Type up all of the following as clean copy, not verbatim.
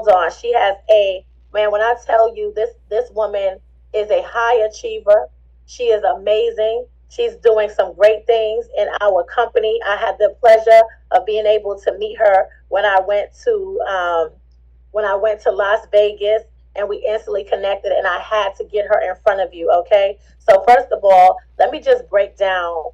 hold on. She has a man. When I tell you this woman is a high achiever. She is amazing. She's doing some great things in our company. I had the pleasure of being able to meet her when I went to Las Vegas, and we instantly connected, and I had to get her in front of you. Okay, so first of all, let me just break down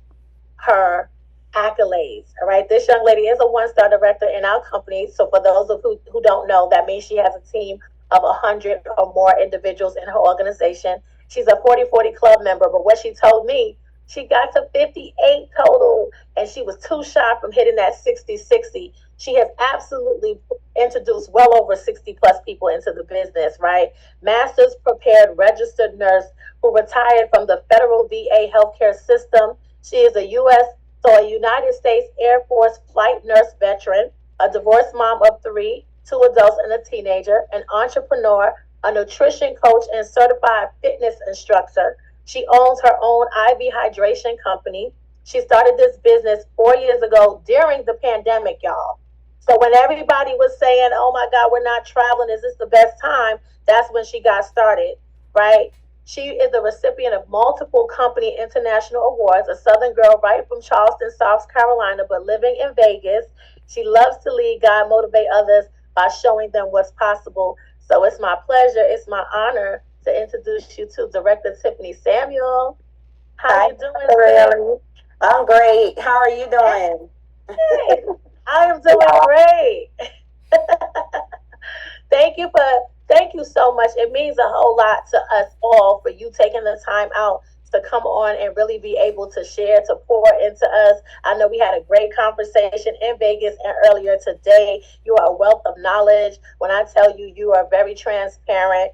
her accolades. All right, this young lady is a one-star director in our company. So for those of who don't know, that means she has a team of 100 or more individuals in her organization. She's a 40/40 club member, but what she told me, she got to 58 total, and she was too shy from hitting that 60/60. She has absolutely introduced well over 60 plus people into the business, right? Master's prepared registered nurse who retired from the federal VA healthcare system. She is a United States Air Force flight nurse veteran, a divorced mom of three, two adults and a teenager, an entrepreneur, a nutrition coach, and certified fitness instructor. She owns her own IV hydration company. She started this business 4 years ago during the pandemic, y'all. So when everybody was saying, "Oh my God, we're not traveling. Is this the best time?" That's when she got started, right? She is a recipient of multiple company international awards, a Southern girl right from Charleston, South Carolina, but living in Vegas. She loves to lead, guide, motivate others by showing them what's possible. So it's my pleasure, it's my honor to introduce you to Director Tiffany Samuel. How Hi, you doing, Tiff? Really. I'm great. How are you doing? Hey, I am doing great. Thank you so much. It means a whole lot to us all for you taking the time out to come on and really be able to share, to pour into us. I know we had a great conversation in Vegas and earlier today. You are a wealth of knowledge. When I tell you, you are very transparent.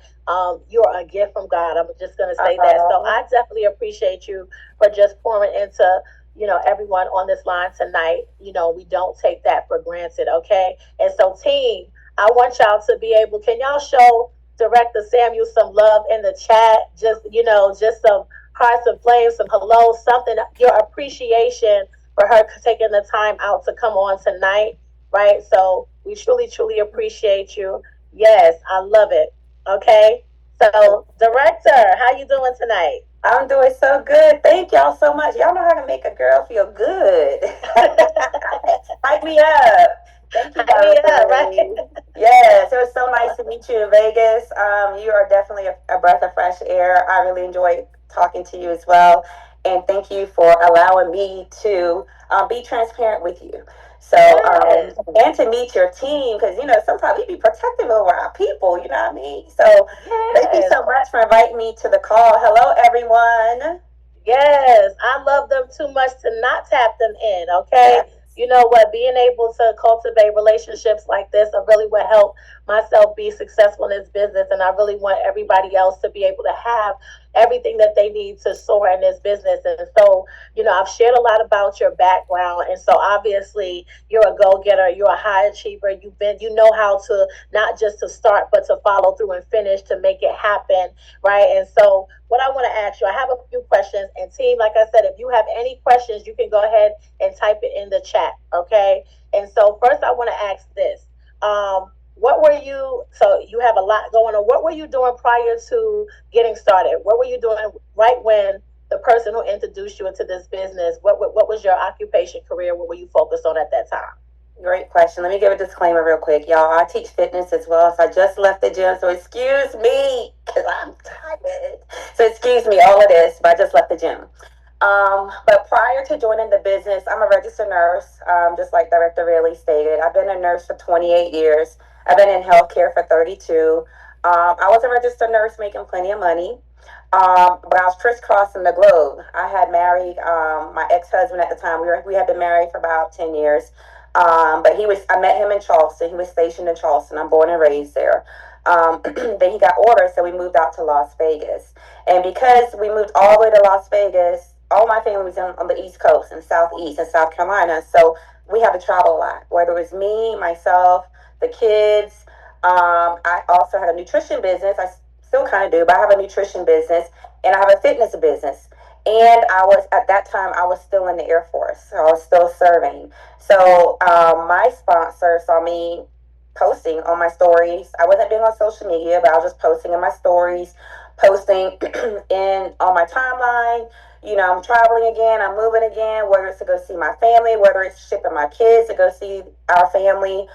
You are a gift from God. I'm just going to say that. So I definitely appreciate you for just pouring into everyone on this line tonight. We don't take that for granted. Okay. And so, team, I want y'all to be able, can y'all show Director Samuel some love in the chat? Just some hearts and flames, some hello, something, your appreciation for her taking the time out to come on tonight, right? So we truly, truly appreciate you. Yes, I love it. Okay. So, Director, how you doing tonight? I'm doing so good. Thank y'all so much. Y'all know how to make a girl feel good. Hype me up. Thank you, Yeah, right. Yes, it was so nice to meet you in Vegas. You are definitely a breath of fresh air. I really enjoyed talking to you as well. And thank you for allowing me to be transparent with you. So, Yes. and to meet your team, because, sometimes we be protective over our people, you know what I mean? So, thank you Yes. so much for inviting me to the call. Hello, everyone. Yes, I love them too much to not tap them in, okay? Yes. You know what? Being able to cultivate relationships like this are really what helped myself be successful in this business. And I really want everybody else to be able to have everything that they need to soar in this business. And so, I've shared a lot about your background. And so obviously you're a go-getter, you're a high achiever. You know how to not just to start, but to follow through and finish to make it happen, right? And so what I want to ask you, I have a few questions. And team, like I said, if you have any questions, you can go ahead and type it in the chat, okay? And so first I want to ask this. What were you, so you have a lot going on. What were you doing prior to getting started? What were you doing right when the person who introduced you into this business, what was your occupation career? What were you focused on at that time? Great question. Let me give a disclaimer real quick, y'all. I teach fitness as well, so I just left the gym. So excuse me, because I'm tired. So excuse me, all of this, but I just left the gym. But prior to joining the business, I'm a registered nurse, just like Director Riley stated. I've been a nurse for 28 years. I've been in healthcare for 32. I was a registered nurse making plenty of money. But I was crisscrossing the globe. I had married my ex-husband at the time. We had been married for about 10 years. But I met him in Charleston. He was stationed in Charleston. I'm born and raised there. Then he got orders, so we moved out to Las Vegas. And because we moved all the way to Las Vegas, all my family was on the East Coast and Southeast and South Carolina. So we had to travel a lot, whether it was me, myself, the kids. I also had a nutrition business. I still kind of do, but I have a nutrition business and I have a fitness business. And at that time, I was still in the Air Force. So I was still serving. So my sponsor saw me posting on my stories. I wasn't big on social media, but I was just posting in my stories, posting in on my timeline. You know, I'm traveling again, I'm moving again, whether it's to go see my family, whether it's shipping my kids to go see our family,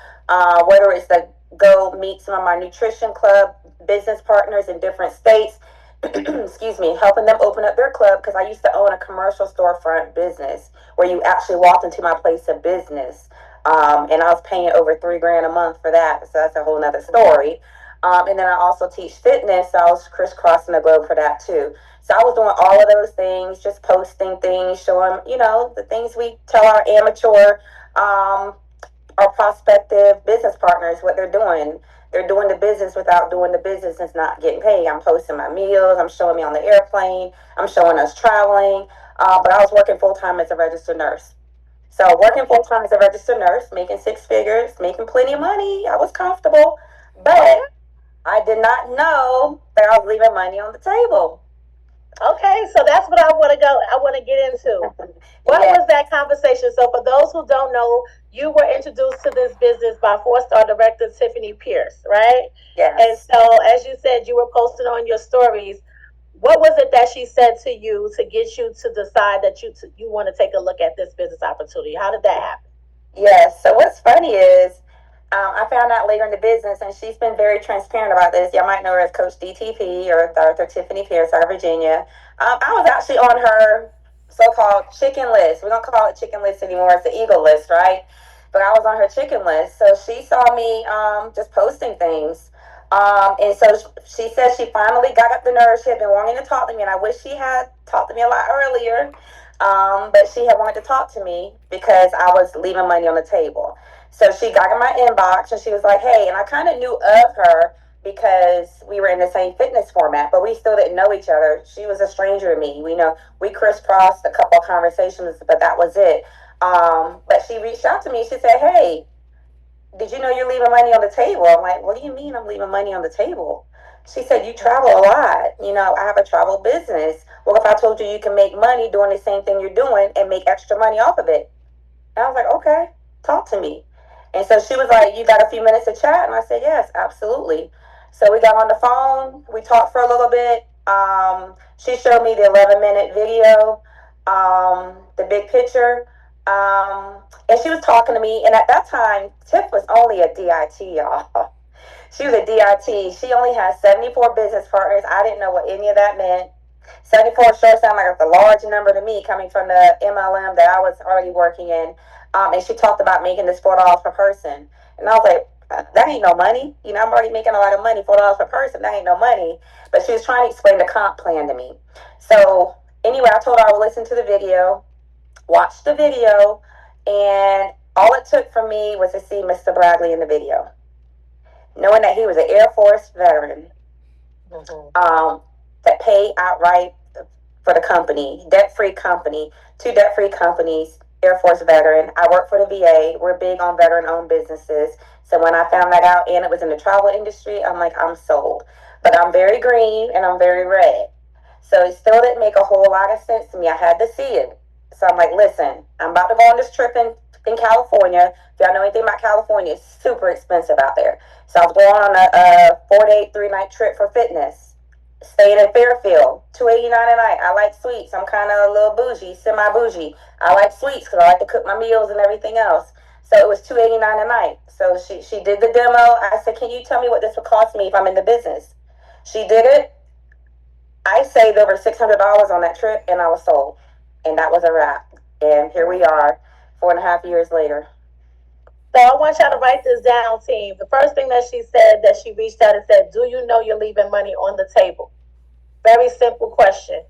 whether it's to go meet some of my nutrition club business partners in different states. Excuse me, helping them open up their club because I used to own a commercial storefront business where you actually walked into my place of business. And I was paying over $3,000 a month for that. So that's a whole nother story. And then I also teach fitness. So I was crisscrossing the globe for that too. So I was doing all of those things, just posting things, showing, you know, the things we tell our amateur, our prospective business partners what they're doing. They're doing the business without doing the business and not getting paid. I'm posting my meals. I'm showing me on the airplane. I'm showing us traveling. But I was working full time as a registered nurse. So working full time as a registered nurse, making six figures, making plenty of money. I was comfortable, but I did not know that I was leaving money on the table. Okay, so that's what I want to go. I want to get into. What Yes. was that conversation? So, for those who don't know, you were introduced to this business by four-star director Tiffany Pierce, right? And Yes. so, as you said, you were posting on your stories. What was it that she said to you to get you to decide that you want to take a look at this business opportunity? How did that happen? Yes. So what's funny is I found out later in the business, and she's been very transparent about this. Y'all might know her as Coach DTP or Dr. Tiffany Pierce out of Virginia. I was actually on her so-called chicken list. We don't call it chicken list anymore. It's the eagle list, right? But I was on her chicken list. So she saw me just posting things. And so she said she finally got up the nerve. She had been wanting to talk to me, and I wish she had talked to me a lot earlier. But she had wanted to talk to me because I was leaving money on the table. So she got in my inbox and she was like, hey, and I kind of knew of her because we were in the same fitness format, but we still didn't know each other. She was a stranger to me. We crisscrossed a couple of conversations, but that was it. But she reached out to me. She said, hey, did you know you're leaving money on the table? I'm like, what do you mean I'm leaving money on the table? She said, you travel a lot. I have a travel business. Well, if I told you you can make money doing the same thing you're doing and make extra money off of it. And I was like, okay, talk to me. And so she was like, you got a few minutes to chat? And I said, yes, absolutely. So we got on the phone. We talked for a little bit. She showed me the 11-minute video, the big picture. And she was talking to me. And at that time, Tiff was only a DIT, y'all. She was a DIT. She only had 74 business partners. I didn't know what any of that meant. 74 sure sounded like a large number to me coming from the MLM that I was already working in. And she talked about making this $4 per person. And I was like, that ain't no money. I'm already making a lot of money, $4 per person. That ain't no money. But she was trying to explain the comp plan to me. So anyway, I told her I would listen to the video, watch the video, and all it took for me was to see Mr. Bradley in the video. Knowing that he was an Air Force veteran, that paid outright for the company, debt-free company, 2 debt-free companies, Air Force veteran. I work for the VA. We're big on veteran-owned businesses. So when I found that out and it was in the travel industry, I'm like, I'm sold. But I'm very green and I'm very red. So it still didn't make a whole lot of sense to me. I had to see it. So I'm like, listen, I'm about to go on this trip in California. If y'all know anything about California, it's super expensive out there. So I was going on a 4-day, 3-night trip for fitness. Staying in Fairfield, $289 a night. I like sweets. I'm kind of a little bougie, semi-bougie. I like sweets because I like to cook my meals and everything else. So it was $289 a night. So she did the demo. I said, can you tell me what this would cost me if I'm in the business? She did it. I saved over $600 on that trip, and I was sold. And that was a wrap. And here we are, 4.5 years later. So I want y'all to write this down, team. The first thing that she said, that she reached out and said, do you know you're leaving money on the table? Very simple question.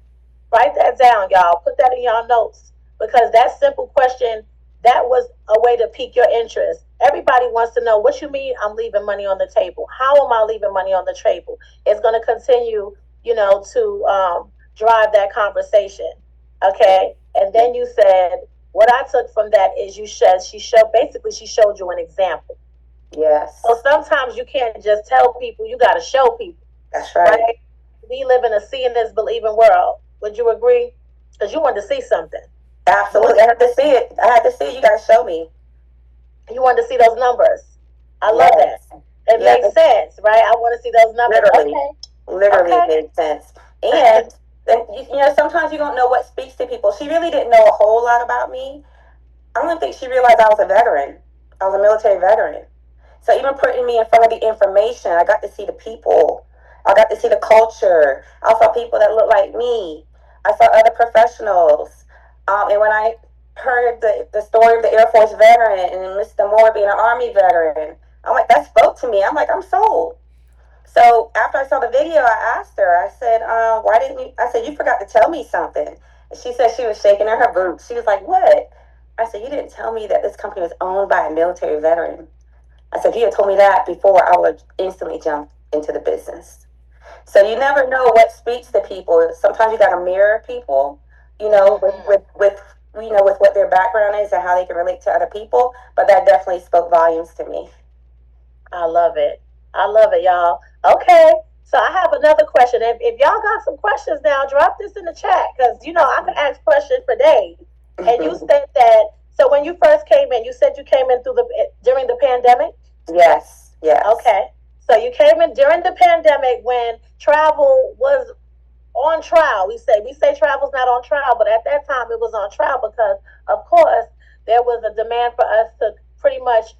Write that down, y'all. Put that in y'all notes. Because that simple question, that was a way to pique your interest. Everybody wants to know, what you mean I'm leaving money on the table? How am I leaving money on the table? It's going to continue, to drive that conversation. Okay? And then you said, what I took from that is she showed you an example. Yes. So sometimes you can't just tell people, you got to show people. That's right. We live in a seeing is believing world. Would you agree? Because you wanted to see something. Absolutely. I had to see it. You got to show me. You wanted to see those numbers. I love that. Yes. It Yeah, makes sense, right? I want to see those numbers. literally. Okay. Literally, it Okay. made sense. And then, sometimes you don't know what speaks to people. She really didn't know a whole lot about me. I don't think she realized I was a veteran. I was a military veteran. So even putting me in front of the information, I got to see the people. I got to see the culture. I saw people that looked like me. I saw other professionals. And when I heard the story of the Air Force veteran and Mr. Moore being an Army veteran, I'm like, that spoke to me. I'm like, I'm sold. So after I saw the video, I asked her, I said, why didn't you? I said, you forgot to tell me something. And she said she was shaking in her boots. She was like, what? I said, you didn't tell me that this company was owned by a military veteran. I said, if you had told me that before, I would have instantly jumped into the business. So you never know what speaks to people. Sometimes you got to mirror people, with what their background is and how they can relate to other people. But that definitely spoke volumes to me. I love it. I love it, y'all. Okay. So I have another question. If y'all got some questions now, drop this in the chat because I could ask questions for days. And you said that. So when you first came in, you said you came in during the pandemic. Yes, yes. Okay. So you came in during the pandemic when travel was on trial. We say travel's not on trial, but at that time it was on trial because, of course, there was a demand for us to pretty much,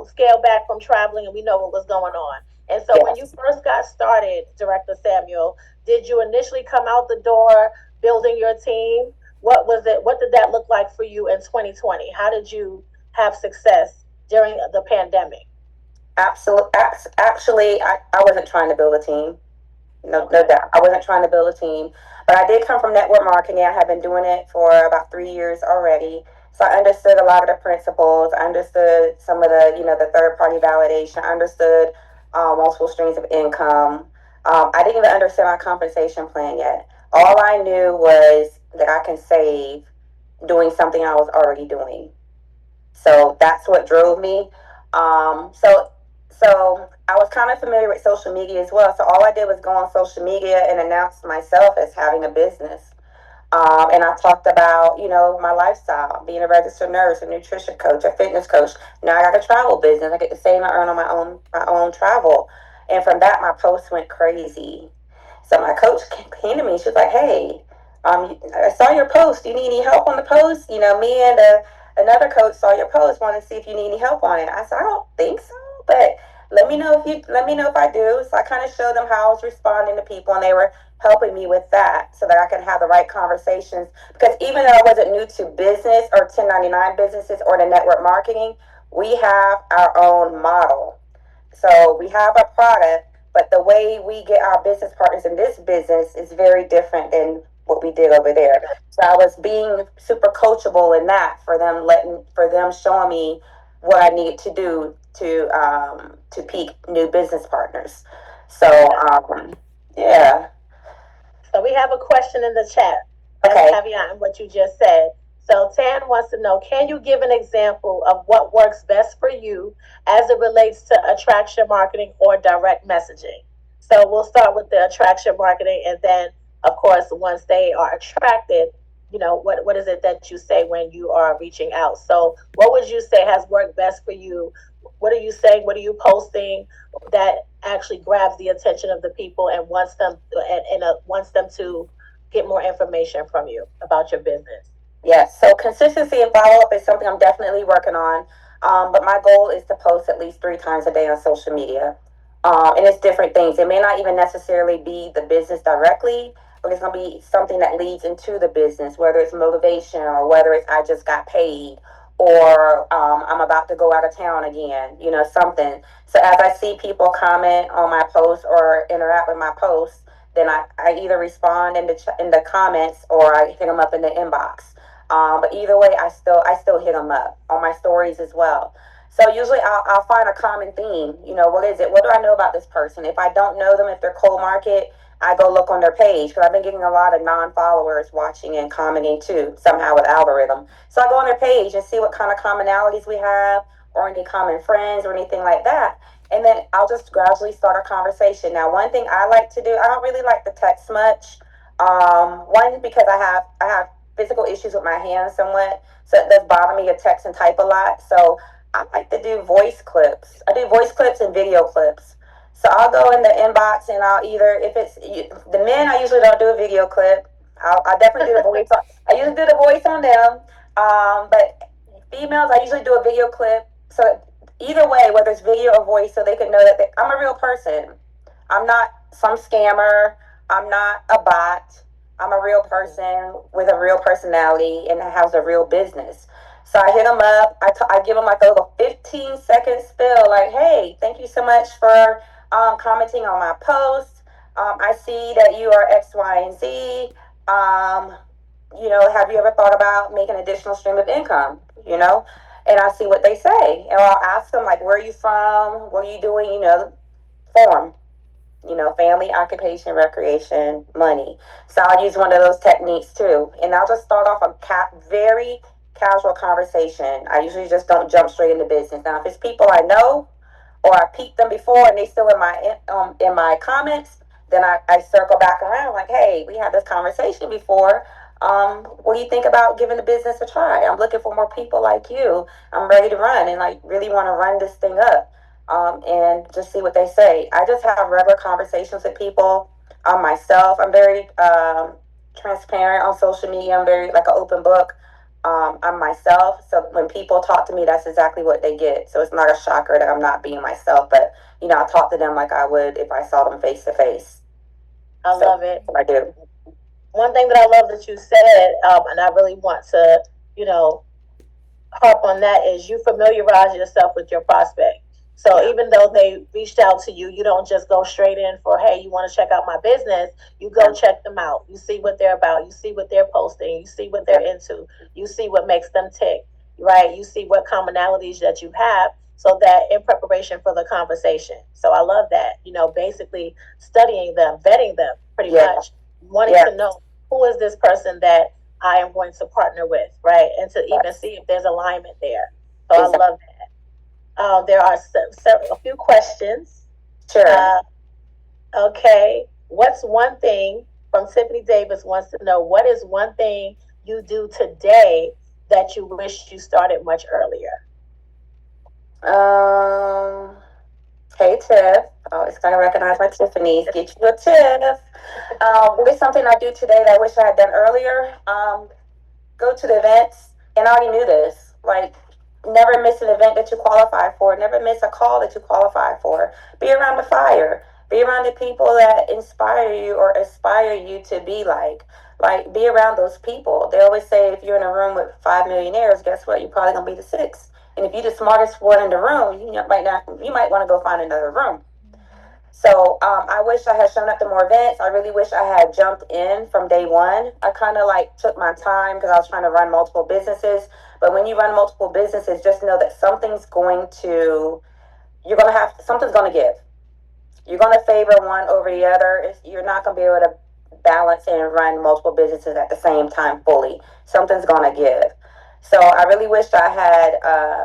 scale back from traveling, and we know what was going on. And so, when you Yes. first got started, Director Samuel, did you initially come out the door building your team? What was it? What did that look like for you in 2020? How did you have success during the pandemic? Absolutely. Actually, I wasn't trying to build a team. No, no Okay. doubt. I wasn't trying to build a team, but I did come from network marketing. I have been doing it for about 3 years already. So I understood a lot of the principles. I understood some of the third party validation. I understood multiple streams of income. I didn't even understand my compensation plan yet. All I knew was that I can save doing something I was already doing. So that's what drove me. So I was kind of familiar with social media as well. So all I did was go on social media and announce myself as having a business. And I talked about, my lifestyle, being a registered nurse, a nutrition coach, a fitness coach. Now I got a travel business. I get to save and earn on my own travel. And from that, my posts went crazy. So my coach came to me. She was like, "Hey, I saw your post. Do you need any help on the post? Me and another coach saw your post. Want to see if you need any help on it." I said, "I don't think so, but let me know if I do." So I kind of showed them how I was responding to people, and they were helping me with that so that I can have the right conversations. Because even though I wasn't new to business or 1099 businesses or the network marketing, we have our own model. So we have a product, but the way we get our business partners in this business is very different than what we did over there. So I was being super coachable in that for them showing me what I needed to do to peak new business partners. So yeah. So we have a question in the chat. Okay. That's caveat what you just said. So Tan wants to know, can you give an example of what works best for you as it relates to attraction marketing or direct messaging? So we'll start with the attraction marketing, and then, of course, once they are attracted, what is it that you say when you are reaching out? So what would you say has worked best for you? What are you saying? What are you posting that actually grabs the attention of the people and wants them to get more information from you about your business? Yes. So consistency and follow up is something I'm definitely working on. But my goal is to post at least 3 times a day on social media. And it's different things. It may not even necessarily be the business directly, but it's going to be something that leads into the business, whether it's motivation or whether it's I just got paid or I'm about to go out of town again, something. So as I see people comment on my posts or interact with my posts, then I either respond in the comments or I hit them up in the inbox. But either way, I still hit them up on my stories as well. So usually I'll find a common theme. What is it? What do I know about this person? If I don't know them, if they're cold market, I go look on their page because I've been getting a lot of non-followers watching and commenting too, somehow with algorithm. So I go on their page and see what kind of commonalities we have or any common friends or anything like that. And then I'll just gradually start a conversation. Now, one thing I like to do, I don't really like to text much. One, because I have physical issues with my hands somewhat, so it does bother me to text and type a lot. So I like to do voice clips. I do voice clips and video clips. So I'll go in the inbox and I'll either, if it's the men, I usually don't do a video clip. I definitely do the voice. I usually do the voice on them. But females, I usually do a video clip. So either way, whether it's video or voice, so they can know that I'm a real person. I'm not some scammer. I'm not a bot. I'm a real person with a real personality and has a real business. So I hit them up. I give them like a little 15-second spill, like, hey, thank you so much for commenting on my post. I see that you are X, Y, and Z. Have you ever thought about making an additional stream of income? And I see what they say. And I'll ask them, like, where are you from? What are you doing? Form. Family, occupation, recreation, money. So I'll use one of those techniques too. And I'll just start off a very casual conversation. I usually just don't jump straight into business. Now, if it's people I know or I peeped them before and they still in my comments, then I circle back around like, hey, we had this conversation before. What do you think about giving the business a try? I'm looking for more people like you. I'm ready to run and like really want to run this thing up. And just see what they say. I just have regular conversations with people. Myself, I'm very transparent on social media. I'm very like an open book. I'm myself. So when people talk to me, that's exactly what they get. So it's not a shocker that I'm not being myself, but I talk to them like I would if I saw them face to face. I love it. I do. One thing that I love that you said, and I really want to, harp on that, is you familiarize yourself with your prospect. So even though they reached out to you, you don't just go straight in for, hey, you want to check out my business. You go check them out. You see what they're about. You see what they're posting. You see what they're into. You see what makes them tick, right? You see what commonalities that you have, so that in preparation for the conversation. So I love that, basically studying them, vetting them pretty much, wanting to know who is this person that I am going to partner with, right? And to even see if there's alignment there. So I love that. There are a few questions. Sure. Okay. What's one thing from Tiffany Davis wants to know, what is one thing you do today that you wish you started much earlier? Hey, Tiff. Always going to recognize my Tiffany's. Get you a Tiff. What is something I do today that I wish I had done earlier? Go to the events, and I already knew this. Like, never miss an event that you qualify for. Never miss a call that you qualify for. Be around the fire. Be around the people that inspire you or aspire you to be like. Like, be around those people. They always say if you're in a room with 5 millionaires, guess what? You're probably going to be the sixth. And if you're the smartest one in the room, you might want to go find another room. So I wish I had shown up to more events. I really wish I had jumped in from day one. I kind of like took my time because I was trying to run multiple businesses. But when you run multiple businesses, just know that something's going to give. You're going to favor one over the other. You're not going to be able to balance and run multiple businesses at the same time fully. Something's going to give. So I really wished I had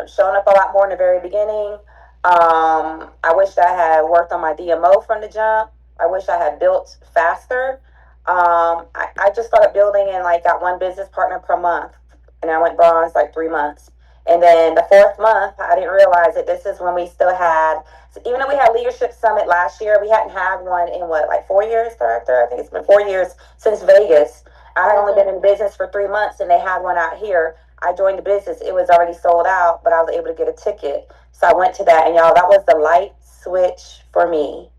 shown up a lot more in the very beginning. I wish I had worked on my DMO from the jump. I wish I had built faster. I just started building and like got one business partner per month. And I went bronze like 3 months. And then the 4th month, I didn't realize that this is when we still had, so even though we had Leadership Summit last year, we hadn't had one in 4 years, Director? I think it's been 4 years since Vegas. I had only been in business for 3 months and they had one out here. I joined the business. It was already sold out, but I was able to get a ticket. So I went to that, and y'all, that was the light switch for me.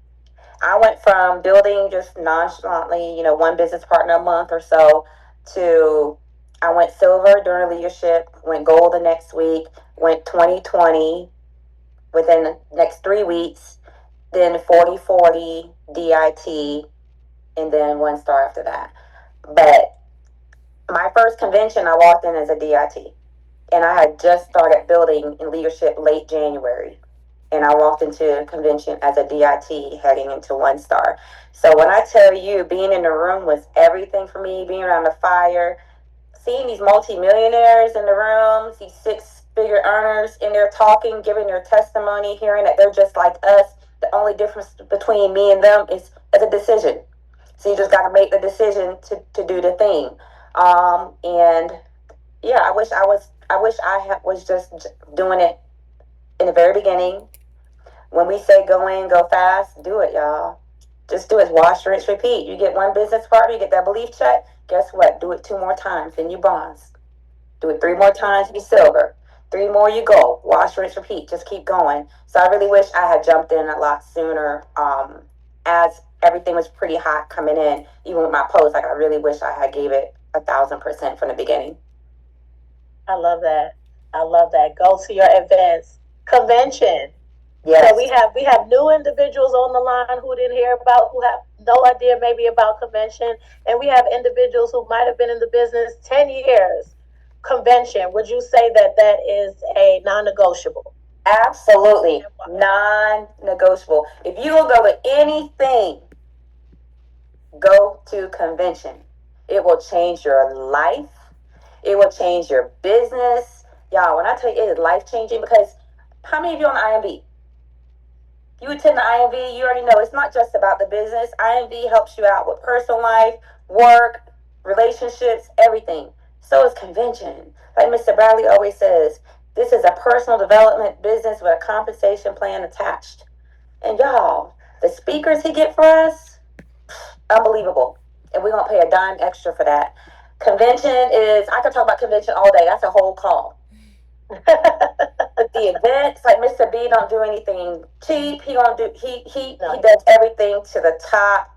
I went from building just nonchalantly, one business partner a month or so, to I went silver during leadership, went gold the next week, went 2020 within the next 3 weeks, then 40/40 DIT, and then 1 star after that. But my first convention, I walked in as a DIT. And I had just started building in leadership late January. And I walked into a convention as a DIT heading into 1 star. So when I tell you, being in the room was everything for me, being around the fire, seeing these multimillionaires in the rooms, these 6-figure earners in there talking, giving their testimony, hearing that they're just like us. The only difference between me and them is a decision. So you just got to make the decision to do the thing. And yeah, I wish I was just doing it in the very beginning. When we say go in, go fast, do it, y'all. Just do it. Wash, rinse, repeat. You get one business partner, you get that belief check. Guess what? Do it 2 more times, then you bronze. Do it 3 more times, you silver. 3 more, you gold. Wash, rinse, repeat. Just keep going. So I really wish I had jumped in a lot sooner. As everything was pretty hot coming in, even with my post, like I really wish I had gave it 1,000% from the beginning. I love that. I love that. Go to your events. Convention. Yes. So we have new individuals on the line who didn't hear about, who have no idea maybe about convention, and we have individuals who might have been in the business 10 years. Convention, would you say that that is a non-negotiable? Absolutely non-negotiable. If you will go to anything, go to convention. It will change your life. It will change your business. Y'all, when I tell you it is life-changing, because how many of you on IMB? You attend the IMV, you already know it's not just about the business. IMV helps you out with personal life, work, relationships, everything. So is convention. Like Mr. Bradley always says, this is a personal development business with a compensation plan attached. And y'all, the speakers he get for us, unbelievable. And we don't pay a dime extra for that. Convention is, I could talk about convention all day. That's a whole call. The events, like Mr. B don't do anything cheap. He does everything to the top.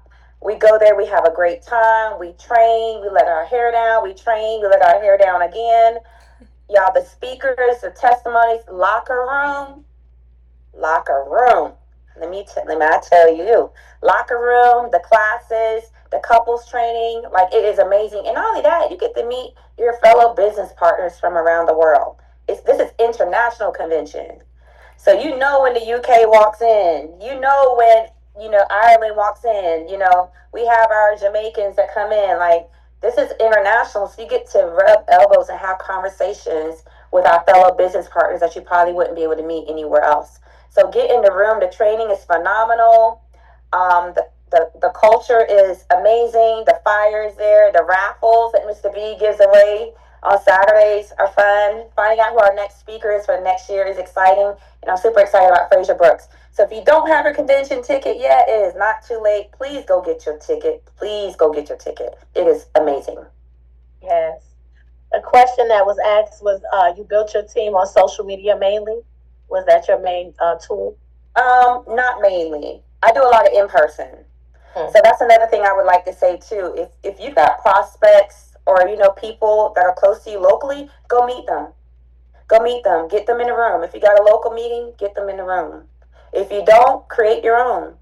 We go there, we have a great time, we train, we let our hair down, we train, we let our hair down again. Y'all, the speakers, the testimonies, locker room. Let me tell you, locker room, the classes, the couples training, like it is amazing. And not only that, you get to meet your fellow business partners from around the world. This is international convention. So you know when the UK walks in, you know when, Ireland walks in, we have our Jamaicans that come in. Like, this is international, so you get to rub elbows and have conversations with our fellow business partners that you probably wouldn't be able to meet anywhere else. So get in the room. The training is phenomenal. The culture is amazing. The fire is there. The raffles that Mr. B gives away on Saturdays are fun. Finding out who our next speaker is for next year is exciting. And I'm super excited about Fraser Brooks. So if you don't have your convention ticket yet, it is not too late. Please go get your ticket. Please go get your ticket. It is amazing. Yes. A question that was asked was, you built your team on social media mainly? Was that your main tool? Not mainly. I do a lot of in-person. So that's another thing I would like to say too. If you've got prospects or people that are close to you locally, go meet them. Go meet them. Get them in the room. If you got a local meeting, get them in the room. If you don't, create your own.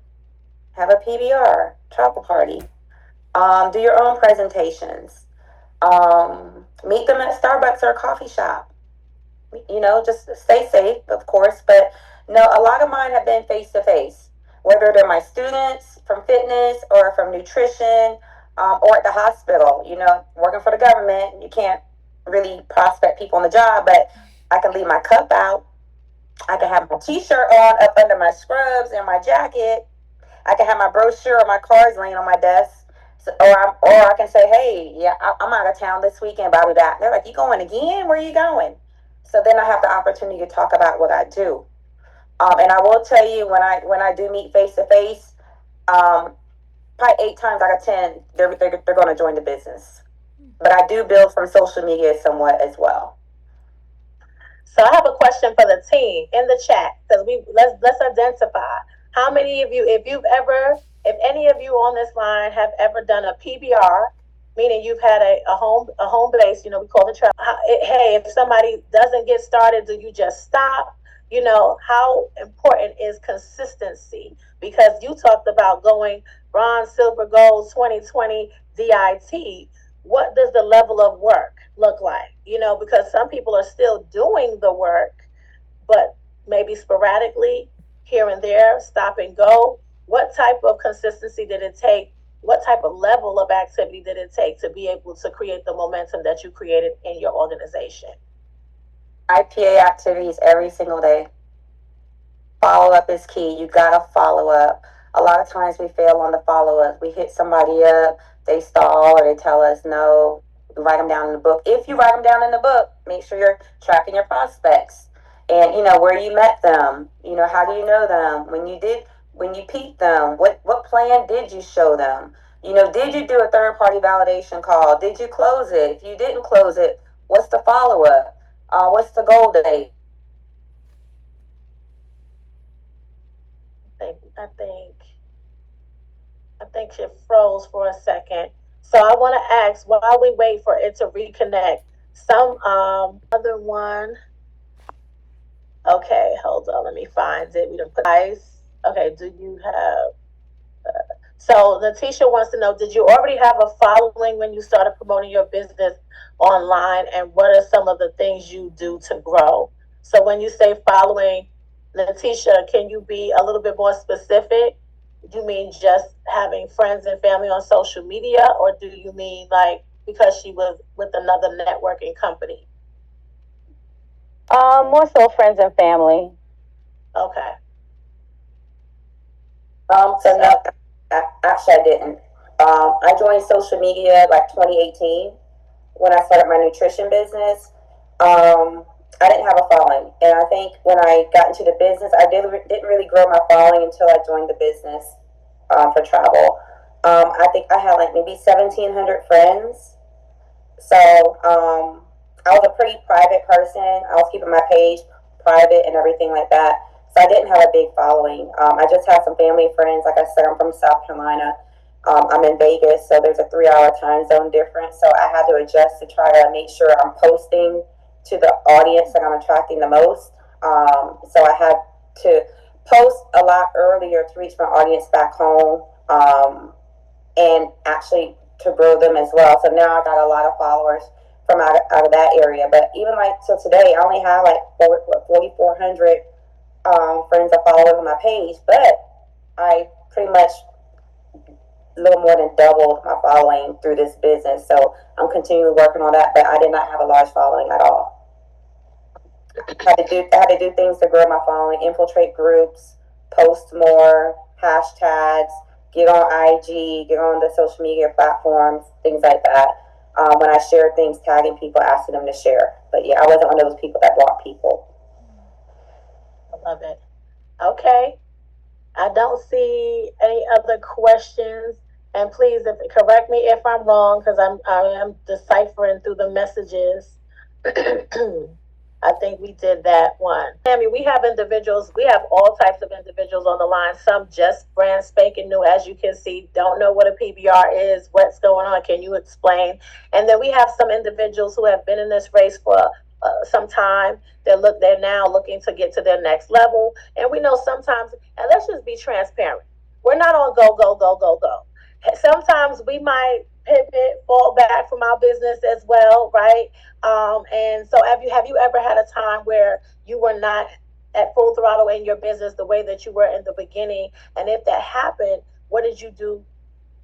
Have a PBR, travel party. Do your own presentations. Meet them at Starbucks or a coffee shop. Just stay safe, of course. But no, a lot of mine have been face-to-face. Whether they're my students from fitness or from nutrition, or at the hospital, working for the government, you can't really prospect people on the job, but I can leave my cup out. I can have my t-shirt on up under my scrubs and my jacket. I can have my brochure or my cards laying on my desk. Or I can say, hey, yeah, I'm out of town this weekend, but I'll be back. They're like, you going again? Where are you going? So then I have the opportunity to talk about what I do. And I will tell you, when I do meet face to face, probably 8 times out of 10, they're going to join the business. But I do build from social media somewhat as well. So I have a question for the team in the chat, because let's identify how many of you, if any of you on this line have ever done a PBR, meaning you've had a home base, we call it travel. Hey, if somebody doesn't get started, do you just stop? How important is consistency? Because you talked about going bronze, silver, gold, 2020 DIT. What does the level of work look like? Because some people are still doing the work, but maybe sporadically here and there, stop and go. What type of consistency did it take? What type of level of activity did it take to be able to create the momentum that you created in your organization? IPA activities every single day. Follow up is key. You gotta follow up. A lot of times we fail on the follow up. We hit somebody up, they stall, or they tell us no. We write them down in the book. If you write them down in the book, make sure you're tracking your prospects. and where you met them. How do you know them? When you peeped them, what plan did you show them? Did you do a third party validation call? Did you close it? If you didn't close it, what's the follow up? What's the goal date? I think she froze for a second. So I want to ask while we wait for it to reconnect. Some other one. Okay, hold on. Let me find it. We don't put ice. Okay, do you have? So Natisha wants to know: did you already have a following when you started promoting your business online, and what are some of the things you do to grow? So when you say following, Natisha, can you be a little bit more specific? Do you mean just having friends and family on social media, or do you mean like because she was with another networking company? More so friends and family. Okay. So no, actually I didn't. I joined social media like 2018 when I started my nutrition business. I didn't have a following, and I think when I got into the business, I didn't really grow my following until I joined the business for travel. I think I had like maybe 1,700 friends. So I was a pretty private person. I was keeping my page private and everything like that. So I didn't have a big following. I just had some family friends. Like I said, I'm from South Carolina. I'm in Vegas, so there's a 3 hour time zone difference. So I had to adjust to try to make sure I'm posting to the audience that I'm attracting the most. So I had to post a lot earlier to reach my audience back home, and actually to grow them as well. So now I got a lot of followers from out of that area. But even like till today, I only have like 4,400 friends or followers on my page. But I pretty much a little more than doubled my following through this business. So I'm continually working on that. But I did not have a large following at all. I had to do things to grow my following, infiltrate groups, post more, hashtags, get on IG, get on the social media platforms, things like that. When I share things, tagging people, asking them to share. But yeah, I wasn't one of those people that block people. I love it. Okay. I don't see any other questions. And please, correct me if I'm wrong, because I am deciphering through the messages. I think we did that one. Tammy, we have individuals, we have all types of individuals on the line. Some just brand spanking new, as you can see, don't know what a PBR is, what's going on. Can you explain? And then we have some individuals who have been in this race for some time. They're now looking to get to their next level. And we know sometimes, and let's just be transparent. We're not on go, go, go, go, go. Sometimes we might pivot, fall back from our business as well, right? And so have you ever had a time where you were not at full throttle in your business the way that you were in the beginning? And if that happened, what did you do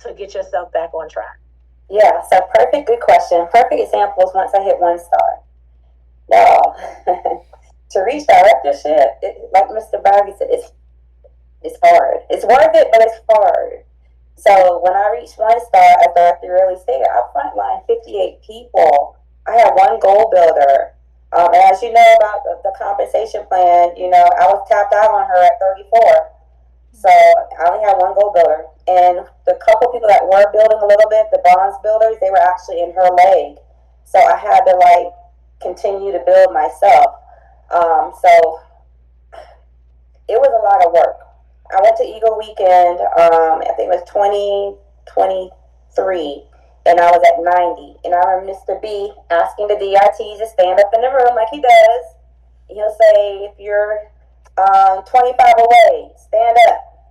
to get yourself back on track? Yeah, so perfect, good question. Perfect example is once I hit 1 star. Wow. To reach directorship, like Mr. Bobby said, it's hard. It's worth it, but it's hard. So when I reached 1 star, as Dr. really stated, I frontlined 58 people. I had one goal builder. And as you know about the compensation plan, I was tapped out on her at 34. So I only had one goal builder. And the couple people that were building a little bit, the bronze builders, they were actually in her leg. So I had to continue to build myself. So it was a lot of work. I went to Eagle Weekend, I think it was 2023, and I was at 90. And I remember Mr. B asking the DITs to stand up in the room like he does. He'll say, if you're 25 away, stand up.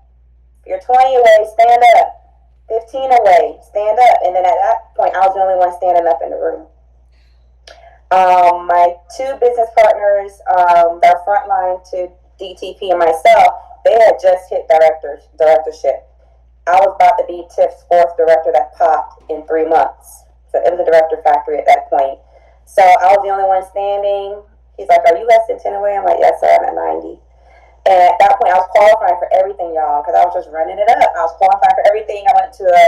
If you're 20 away, stand up. 15 away, stand up. And then at that point, I was the only one standing up in the room. My two business partners, that are frontline to DTP and myself, they had just hit directorship. I was about to be TIF's fourth director that popped in 3 months. So it was a director factory at that point. So I was the only one standing. He's like, are you less than 10 away? I'm like, yes, sir, I'm at 90. And at that point, I was qualifying for everything, y'all, because I was just running it up. I was qualifying for everything. I went to a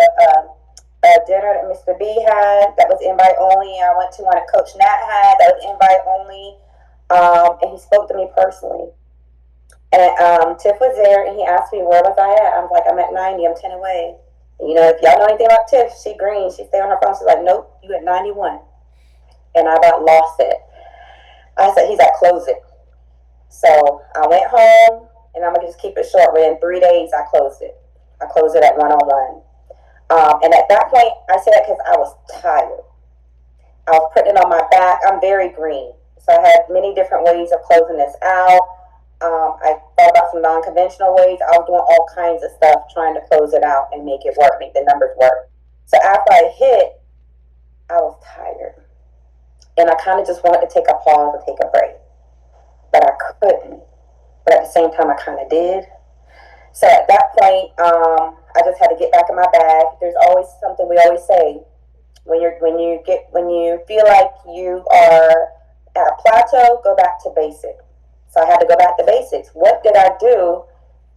dinner that Mr. B had that was invite only. I went to one that Coach Nat had that was invite only. And he spoke to me personally. And Tiff was there, and he asked me where was I at. I was like, I'm at 90. I'm 10 away. And, you know, if y'all know anything about Tiff, she green. She stay on her phone. She's like, nope, you at 91. And I about lost it. I said, he's at close it. So I went home, and I'm gonna just keep it short. Within 3 days, I closed it. I closed it at 101. And at that point, I said that because I was tired. I was putting it on my back. I'm very green, so I had many different ways of closing this out. I thought about some non-conventional ways. I was doing all kinds of stuff trying to close it out and make it work, make the numbers work. So after I hit, I was tired, and I kind of just wanted to take a pause and take a break, but I couldn't. But at the same time, I kind of did. So at that point, I just had to get back in my bag. There's always something we always say when you feel like you are at a plateau, go back to basic. So I had to go back to basics. What did I do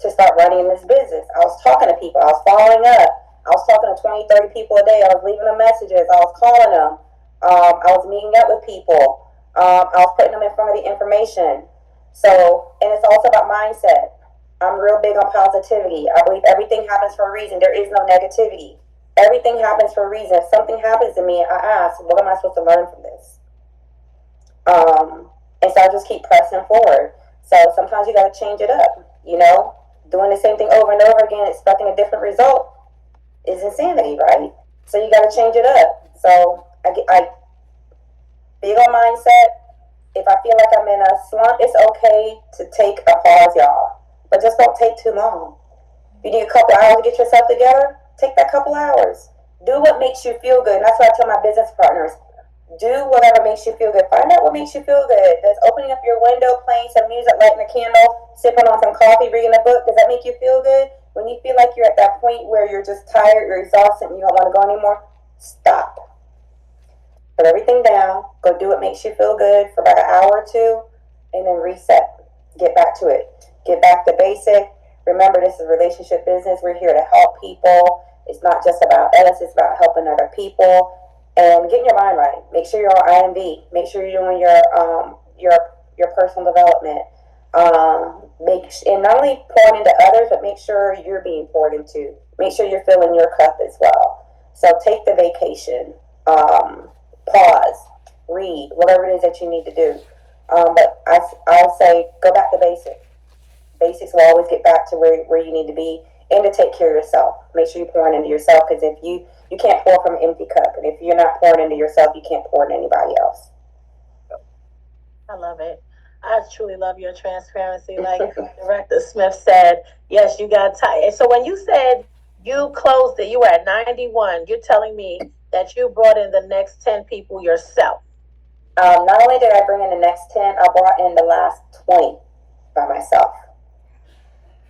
to start running this business? I was talking to people. I was following up. I was talking to 20, 30 people a day. I was leaving them messages. I was calling them. I was meeting up with people. I was putting them in front of the information. So, and it's also about mindset. I'm real big on positivity. I believe everything happens for a reason. There is no negativity. Everything happens for a reason. If something happens to me, I ask, what am I supposed to learn from this? And so I just keep pressing forward. So sometimes you got to change it up. You know, doing the same thing over and over again, expecting a different result is insanity, right? So you got to change it up. So I big on mindset. If I feel like I'm in a slump, it's okay to take a pause, y'all. But just don't take too long. You need a couple hours to get yourself together, take that couple hours. Do what makes you feel good. And that's what I tell my business partners. Do whatever makes you feel good. Find out what makes you feel good. Does opening up your window, playing some music, lighting a candle, sipping on some coffee, reading a book, does that make you feel good? When you feel like you're at that point where you're just tired, you're exhausted, and you don't want to go anymore, stop. Put everything down. Go do what makes you feel good for about an hour or two, and then reset. Get back to it. Get back to basic. Remember, this is a relationship business. We're here to help people. It's not just about us. It's about helping other people. And getting your mind right. Make sure you're on IMV. Make sure you're doing your personal development. And not only pouring into others, but make sure you're being poured into. Make sure you're filling your cup as well. So take the vacation. Pause. Read. Whatever it is that you need to do. But I'll say go back to basics. Basics will always get back to where you need to be, and to take care of yourself. Make sure you're pouring into yourself, because if you can't pour from an empty cup, and if you're not pouring into yourself, you can't pour into anybody else. I love it. I truly love your transparency. Like Director Smith said, yes, you got tired. So when you said you closed it, you were at 91. You're telling me that you brought in the next 10 people yourself. Not only did I bring in the next 10, I brought in the last 20 by myself.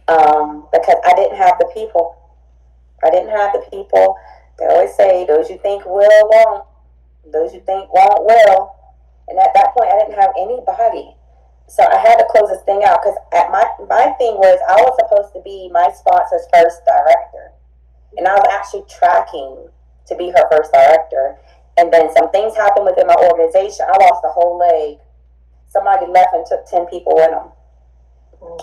Because I didn't have the people. They always say, those you think will, won't. Those you think won't, will. And at that point, I didn't have anybody. So I had to close this thing out, because my thing was, I was supposed to be my sponsor's first director. And I was actually tracking to be her first director. And then some things happened within my organization. I lost a whole leg. Somebody left and took 10 people with them.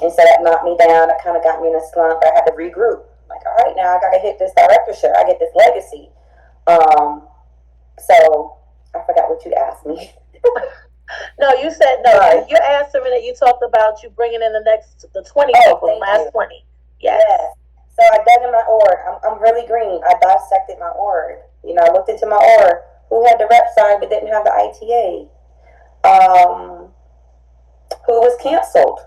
And so that knocked me down. That kind of got me in a slump. I had to regroup. Like, all right, now I got to hit this directorship. I get this legacy. So I forgot what you asked me. No, you said no. Right. You're answering it. You talked about you bringing in the 20 people, the last 20. Yes. So I dug in my org. I'm really green. I dissected my org. You know, I looked into my org. Who had the rep side but didn't have the ITA? Who was canceled?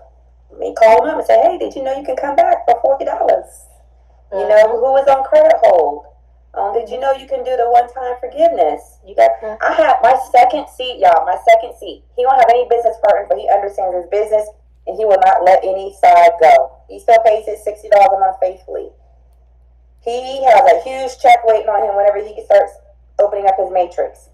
I mean, call them up and say, hey, did you know you can come back for $40? Mm-hmm. You know, who was on credit hold? Did you know you can do the one-time forgiveness? I have my second seat, y'all. My second seat. He don't have any business partners, but he understands his business, and he will not let any side go. He still pays his $60 a month faithfully. He has a huge check waiting on him whenever he starts opening up his matrix.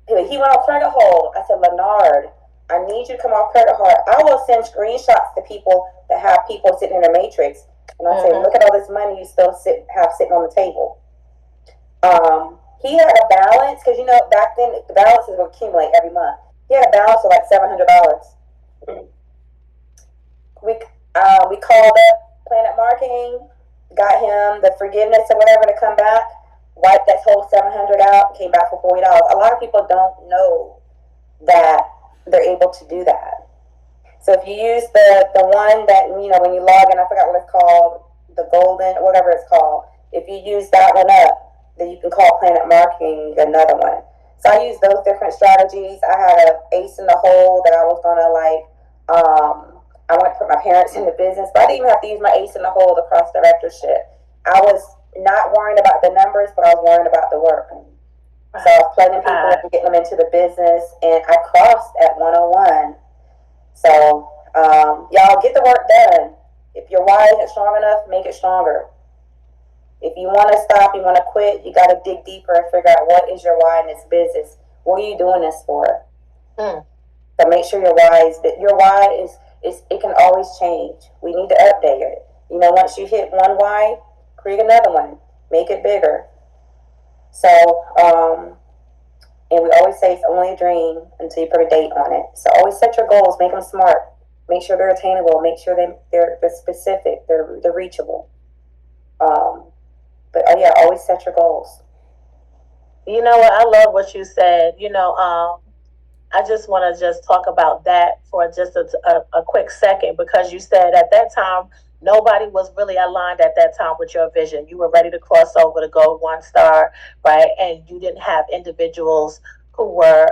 He went on credit hold. I said, Leonard, I need you to come off credit hold. I will send screenshots to people that have people sitting in their matrix. And I say, look at all this money you still have sitting on the table. He had a balance, because, you know, back then the balances would accumulate every month. He He had a balance of like $700. We called up Planet Marketing, got him the forgiveness or whatever to come back, wiped that whole 700 out, came back for $40. A lot of people don't know that they're able to do that. So if you use the one that, you know, when you log in, I forgot what it's called, the golden, whatever it's called. If you use that one up, then you can call Planet Marketing another one. So I used those different strategies. I had an ace in the hole that I was gonna I wanted to put my parents in the business, but I didn't even have to use my ace in the hole to cross directorship. I was not worrying about the numbers, but I was worrying about the work. So I was plugging people and getting them into the business, and I crossed at 101. So y'all get the work done. If your why isn't strong enough, make it stronger. If you want to stop, you want to quit, you got to dig deeper and figure out what is your why in this business. What are you doing this for? So make sure your why is it can always change. We need to update it. You know, once you hit one why, create another one, make it bigger. So, and we always say it's only a dream until you put a date on it. So always set your goals, make them smart, make sure they're attainable, make sure they're specific, they're reachable. But yeah, always set your goals. You know what? I love what you said. You know, I just want to just talk about that for just a quick second, because you said at that time, nobody was really aligned at that time with your vision. You were ready to cross over to go 1 star, right? And you didn't have individuals who were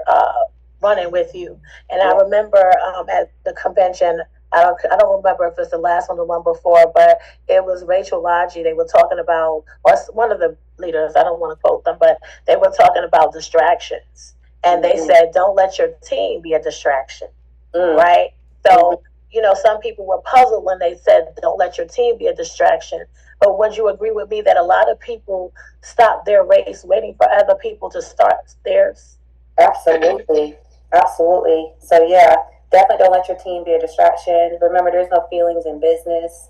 running with you. And I remember at the convention, I don't remember if it's the last one or the one before, but it was Rachel Lodgy. They were talking about, or one of the leaders, I don't want to quote them, but they were talking about distractions. And they said, don't let your team be a distraction, right? So, you know, some people were puzzled when they said, don't let your team be a distraction. But would you agree with me that a lot of people stop their race waiting for other people to start theirs? Absolutely. Absolutely. So, yeah, definitely don't let your team be a distraction. Remember, there's no feelings in business.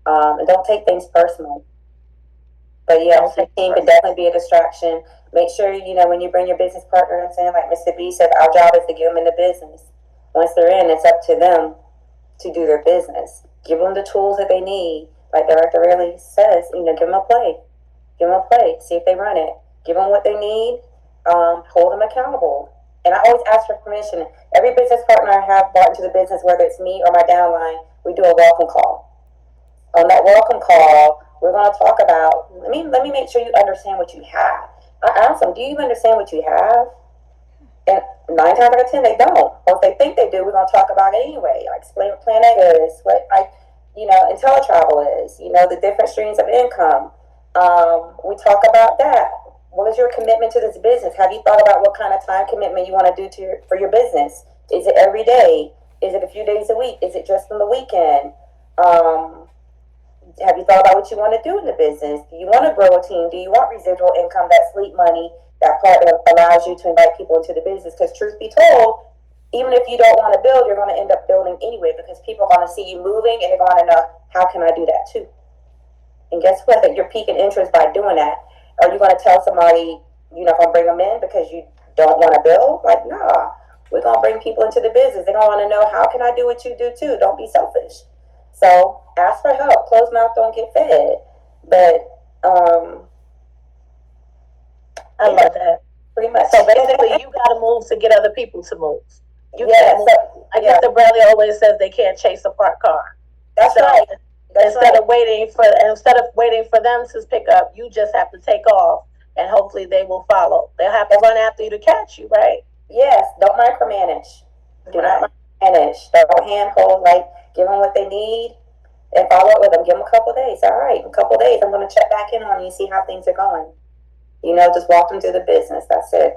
And don't take things personal. But yeah, your team can definitely be a distraction. Make sure, you know, when you bring your business partner in, saying, like Mr. B said, our job is to get them in the business. Once they're in, it's up to them to do their business. Give them the tools that they need. Like Director Rayleigh says, you know, give them a play. Give them a play. See if they run it. Give them what they need. Hold them accountable. And I always ask for permission. Every business partner I have brought into the business, whether it's me or my downline, we do a welcome call. On that welcome call, we're going to talk about, let me make sure you understand what you have. I ask them, do you understand what you have? And 9 times out of 10, they don't. Or if they think they do, we're going to talk about it anyway. I explain what Plan A is, what IntelliTravel is, you know, the different streams of income. We talk about that. What is your commitment to this business? Have you thought about what kind of time commitment you want to do for your business? Is it every day? Is it a few days a week? Is it just on the weekend? Have you thought about what you want to do in the business? Do you want to grow a team? Do you want residual income, that sleep money, that part that allows you to invite people into the business? Because truth be told, even if you don't want to build, you're going to end up building anyway, because people are going to see you moving and they're going to know, how can I do that too? And guess what? You're piquing interest by doing that. Are you going to tell somebody, you know, if I bring them in because you don't want to build? Like, nah, we're going to bring people into the business. They're going to want to know, how can I do what you do too? Don't be selfish. So ask for help. Closed mouth don't get fed. But I love that. Pretty much. So basically, you got to move to get other people to move. You yeah. can't move. I guess the Bradley always says they can't chase a parked car. That's right. Instead of waiting for them to pick up, you just have to take off, and hopefully they will follow. They'll have to run after you to catch you, right? Yes. Don't micromanage. Do not micromanage. Don't handhold. Like, give them what they need and follow up with them. Give them a couple of days. All right, in a couple of days, I'm going to check back in on you, see how things are going. You know, just walk them through the business. That's it.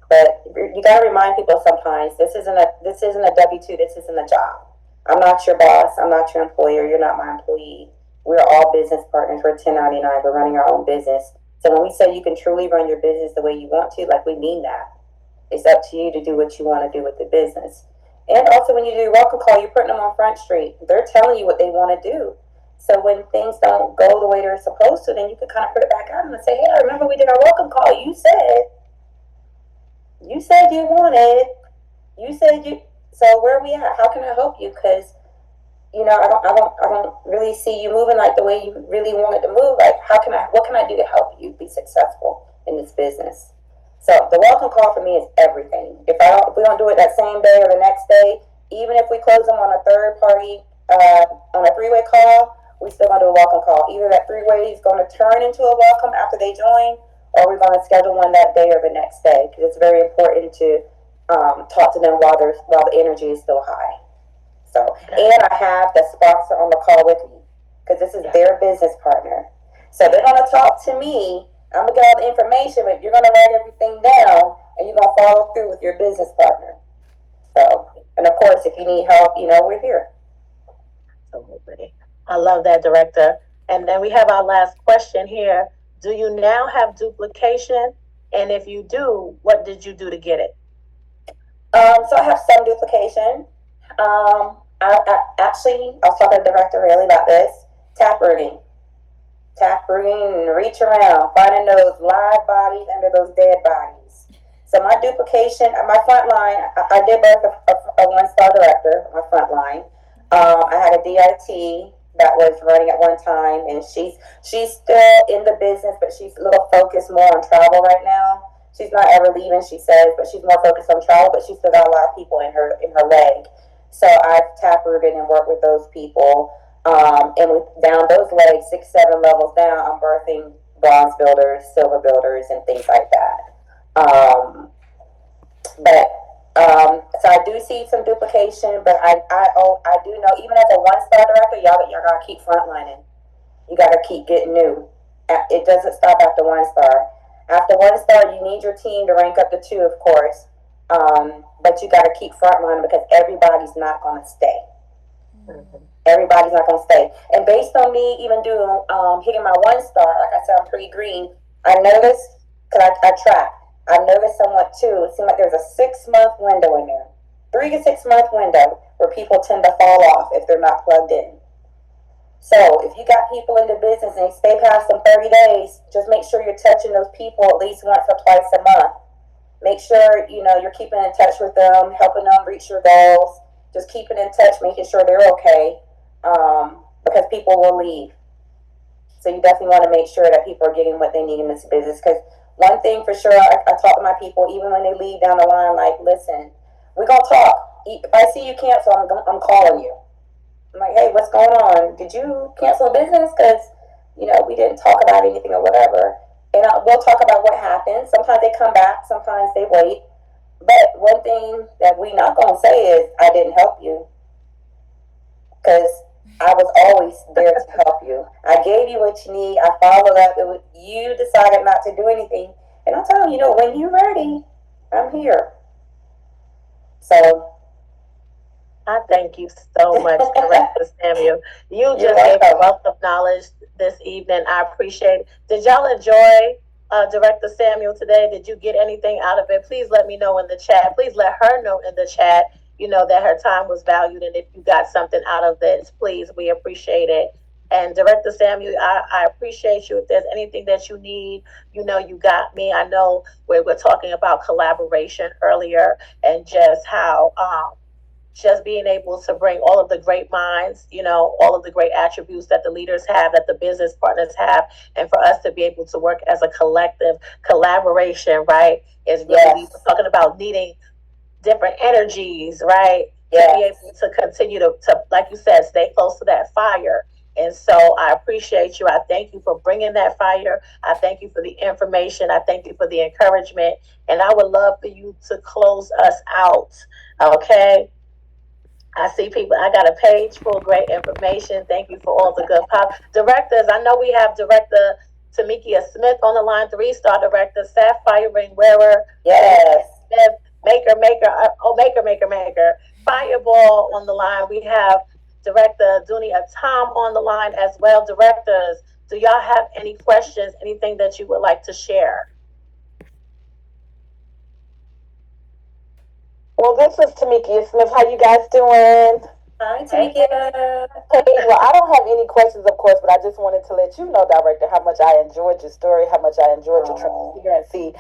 But you got to remind people sometimes, this isn't a W-2. This isn't a job. I'm not your boss. I'm not your employer. You're not my employee. We're all business partners. We're 1099. We're running our own business. So when we say you can truly run your business the way you want to, like, we mean that. It's up to you to do what you want to do with the business. And also, when you do your welcome call, you're putting them on Front Street. They're telling you what they want to do. So when things don't go the way they're supposed to, then you can kind of put it back on and say, hey, I remember we did our welcome call. You said you wanted, you said you. So where are we at? How can I help you? Because I don't really see you moving like the way you really wanted to move. Like, what can I do to help you be successful in this business? So the welcome call for me is everything. If we don't do it that same day or the next day, even if we close them on a third party, on a three-way call, we still gonna do a welcome call. Either that three-way is gonna turn into a welcome after they join, or we're gonna schedule one that day or the next day, because it's very important to talk to them while the energy is still high. So, and I have the sponsor on the call with me, because this is their business partner. So they're gonna talk to me. I'm gonna get all the information, but you're gonna write everything down, and you're gonna follow through with your business partner. So, and of course, if you need help, we're here. Absolutely. I love that, Director. And then we have our last question here. Do you now have duplication? And if you do, what did you do to get it? So I have some duplication. I was talking to Director Rayleigh about this. Tap rooting, and reach around, finding those live bodies under those dead bodies. So my duplication, my front line, I did birth a one-star director, my front line. I had a DIT that was running at one time, and she's still in the business, but she's a little focused more on travel right now. She's not ever leaving, she says, but she's more focused on travel, but she's still got a lot of people in her leg. So I've tap rooted and worked with those people. And with down those legs, 6, 7 levels down, I'm birthing bronze builders, silver builders, and things like that. So I do see some duplication, but I do know, even as a one-star director, y'all gotta keep frontlining. You gotta keep getting new. It doesn't stop after 1-star. After 1-star, you need your team to rank up to 2, of course. But you gotta keep frontlining, because everybody's not gonna stay. Mm-hmm. Everybody's not gonna stay. And based on me even doing hitting my 1-star, like I said, I'm pretty green. I noticed, because I track. I noticed somewhat too. It seemed like there's a 6-month window in there, 3 to 6 month window where people tend to fall off if they're not plugged in. So if you got people in the business and they stay past them 30 days, just make sure you're touching those people at least once or twice a month. Make sure you're keeping in touch with them, helping them reach your goals. Just keeping in touch, making sure they're okay, because people will leave. So you definitely want to make sure that people are getting what they need in this business. Because one thing for sure, I talk to my people even when they leave down the line, like, listen, we're gonna talk. If I see you cancel, I'm calling you. I'm like, hey, what's going on? Did you cancel a business? Because we didn't talk about anything or whatever. And we'll talk about what happened. Sometimes they come back, sometimes they wait. But one thing that we not gonna say is I didn't help you, because I was always there to help you. I gave you what you need. I followed up. You decided not to do anything, and I'm telling you, when you're ready, I'm here. So I thank you so much, Director Samuel. You just gave a wealth of knowledge this evening. I appreciate it. Did y'all enjoy Director Samuel today? Did you get anything out of it? Please let me know in the chat. Please let her know in the chat, that her time was valued. And if you got something out of this, please, we appreciate it. And Director Samuel, I appreciate you. If there's anything that you need, you got me. I know we're talking about collaboration earlier, and just how just being able to bring all of the great minds, all of the great attributes that the leaders have, that the business partners have, and for us to be able to work as a collective collaboration, right, is really talking about needing different energies, right, to be able to continue to, like you said, stay close to that fire. And so I appreciate you. I thank you for bringing that fire. I thank you for the information. I thank you for the encouragement. And I would love for you to close us out, okay? I see people. I got a page full of great information. Thank you for all the good directors. I know we have Director Tamikia Smith on the line, 3-star director, Sapphire ring wearer. Yes. Smith, maker. Fireball on the line. We have Director Dunia Tom on the line as well. Directors, do y'all have any questions? Anything that you would like to share? Well, this is Tamikia Smith. How you guys doing? Hi, Tamikia. Hey, well, I don't have any questions, of course, but I just wanted to let you know, Director, how much I enjoyed your story, how much I enjoyed your transparency.